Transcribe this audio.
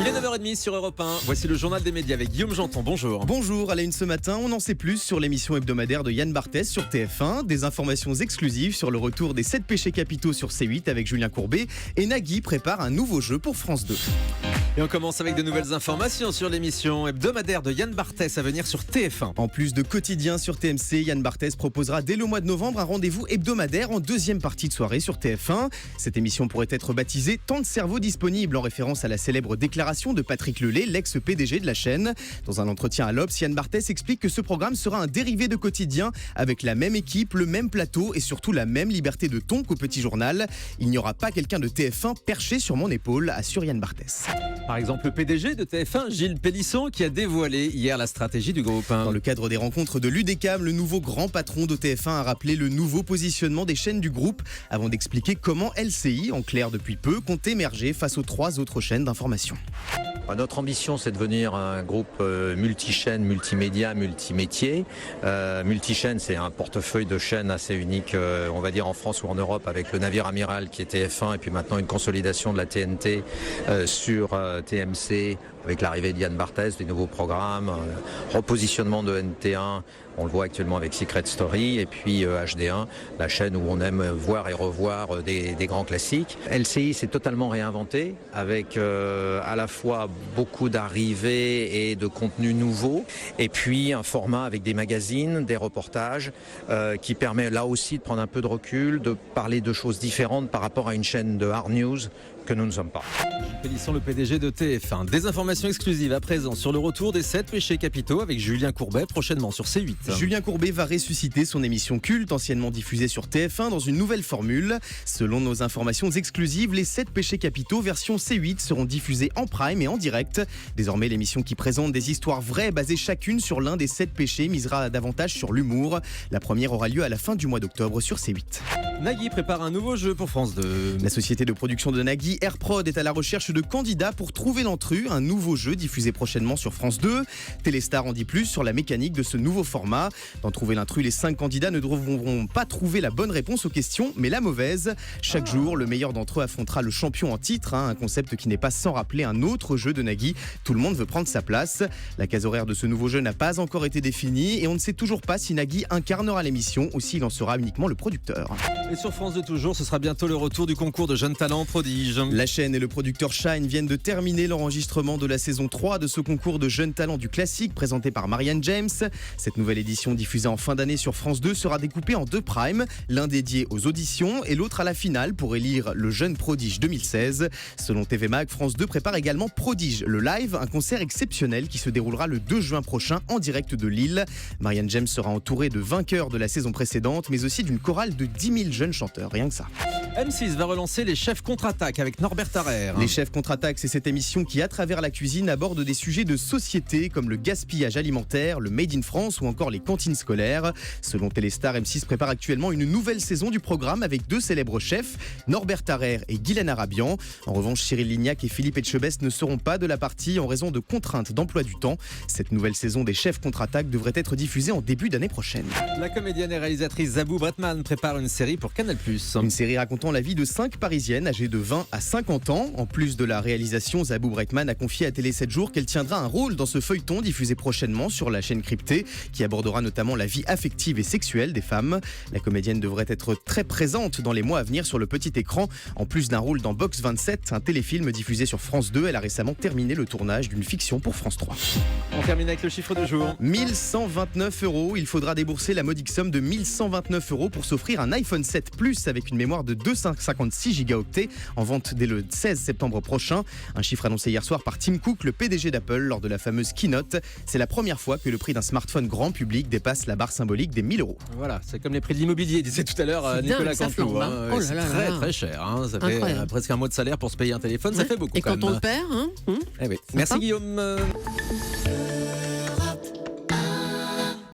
Il est 9h30 sur Europe 1. Voici le journal des médias avec Guillaume Janton. Bonjour. Bonjour, à la une ce matin, on en sait plus sur l'émission hebdomadaire de Yann Barthès sur TF1, des informations exclusives sur le retour des 7 péchés capitaux sur C8 avec Julien Courbet, et Nagui prépare un nouveau jeu pour France 2. Et on commence avec de nouvelles informations sur l'émission hebdomadaire de Yann Barthès à venir sur TF1. En plus de quotidien sur TMC, Yann Barthès proposera dès le mois de novembre un rendez-vous hebdomadaire en deuxième partie de soirée sur TF1. Cette émission pourrait être baptisée « Tant de cerveau disponible » en référence à la célèbre déclaration de Patrick Lelay, l'ex-PDG de la chaîne. Dans un entretien à l'Obs, Yann Barthès explique que ce programme sera un dérivé de quotidien avec la même équipe, le même plateau et surtout la même liberté de ton qu'au Petit Journal. Il n'y aura pas quelqu'un de TF1 perché sur mon épaule, assure Yann Barthès. Par exemple, le PDG de TF1, Gilles Pélisson, qui a dévoilé hier la stratégie du groupe. Dans le cadre des rencontres de l'UDECAM, le nouveau grand patron de TF1 a rappelé le nouveau positionnement des chaînes du groupe avant d'expliquer comment LCI, en clair depuis peu, compte émerger face aux 3 autres chaînes d'information. Notre ambition, c'est de devenir un groupe multi-chaîne, multimédia, multimétier. Multi-chaîne, c'est un portefeuille de chaînes assez unique, on va dire en France ou en Europe, avec le navire amiral qui est TF1 et puis maintenant une consolidation de la TNT sur TMC avec l'arrivée d'Yann Barthès, des nouveaux programmes, repositionnement de NT1, on le voit actuellement avec Secret Story, et puis HD1, la chaîne où on aime voir et revoir des grands classiques. LCI s'est totalement réinventé avec à la fois beaucoup d'arrivées et de contenus nouveaux, et puis un format avec des magazines, des reportages, qui permet là aussi de prendre un peu de recul, de parler de choses différentes par rapport à une chaîne de hard news que nous ne sommes pas. Pélisson, le PDG de TF1. Des informations exclusives à présent sur le retour des 7 péchés capitaux avec Julien Courbet prochainement sur C8. Julien Courbet va ressusciter son émission culte anciennement diffusée sur TF1 dans une nouvelle formule. Selon nos informations exclusives, les 7 péchés capitaux version C8 seront diffusés en prime et en direct. Désormais, l'émission qui présente des histoires vraies basées chacune sur l'un des 7 péchés misera davantage sur l'humour. La première aura lieu à la fin du mois d'octobre sur C8. Nagui prépare un nouveau jeu pour France 2. La société de production de Nagui, Airprod, est à la recherche de candidats pour Trouver l'intrus, un nouveau jeu diffusé prochainement sur France 2. Téléstar en dit plus sur la mécanique de ce nouveau format. Dans Trouver l'intrus, les 5 candidats ne devront pas trouver la bonne réponse aux questions, mais la mauvaise. Chaque jour, le meilleur d'entre eux affrontera le champion en titre, un concept qui n'est pas sans rappeler un autre jeu de Nagui. Tout le monde veut prendre sa place. La case horaire de ce nouveau jeu n'a pas encore été définie et on ne sait toujours pas si Nagui incarnera l'émission ou s'il en sera uniquement le producteur. Et sur France 2 toujours, ce sera bientôt le retour du concours de jeunes talents prodiges. La chaîne et le producteur Shine viennent de terminer l'enregistrement de la saison 3 de ce concours de jeunes talents du classique présenté par Marianne James. Cette nouvelle édition diffusée en fin d'année sur France 2 sera découpée en 2 primes, l'un dédié aux auditions et l'autre à la finale pour élire le jeune prodige 2016. Selon TV Mag, France 2 prépare également Prodige, le live, un concert exceptionnel qui se déroulera le 2 juin prochain en direct de Lille. Marianne James sera entourée de vainqueurs de la saison précédente, mais aussi d'une chorale de 10 000 jeunes chanteurs, rien que ça. M6 va relancer les chefs contre-attaque avec Norbert Tarrer. Les chefs contre-attaque, c'est cette émission qui, à travers la cuisine, aborde des sujets de société comme le gaspillage alimentaire, le Made in France ou encore les cantines scolaires. Selon Téléstar, M6 prépare actuellement une nouvelle saison du programme avec 2 célèbres chefs, Norbert Tarrer et Guylaine Arabian. En revanche, Cyril Lignac et Philippe Etchebest ne seront pas de la partie en raison de contraintes d'emploi du temps. Cette nouvelle saison des chefs contre-attaque devrait être diffusée en début d'année prochaine. La comédienne et réalisatrice Zabou Bretman prépare une série pour Canal+. Une série racontant la vie de 5 Parisiennes âgées de 20 à 50 ans. En plus de la réalisation, Zabou Bretman a confié à Télé 7 jours qu'elle tiendra un rôle dans ce feuilleton diffusé prochainement sur la chaîne cryptée qui abordera notamment la vie affective et sexuelle des femmes. La comédienne devrait être très présente dans les mois à venir sur le petit écran. En plus d'un rôle dans Box 27, un téléfilm diffusé sur France 2, elle a récemment terminé le tournage d'une fiction pour France 3. On termine avec le chiffre du jour. 1129 €. Il faudra débourser la modique somme de 1129 € pour s'offrir un iPhone 7 Plus avec une mémoire de 256 Go en vente dès le 16 septembre prochain. Un chiffre annoncé hier soir par Tim Cook, le PDG d'Apple, lors de la fameuse keynote. C'est la première fois que le prix d'un smartphone grand public dépasse la barre symbolique des 1000 €. Voilà, c'est comme les prix de l'immobilier, disait tout à l'heure Nicolas Canteloup. Oh C'est très cher. Ça fait presque un mois de salaire pour se payer un téléphone, ça fait beaucoup. Et quand quand on même. le perd, Eh oui. Merci Guillaume.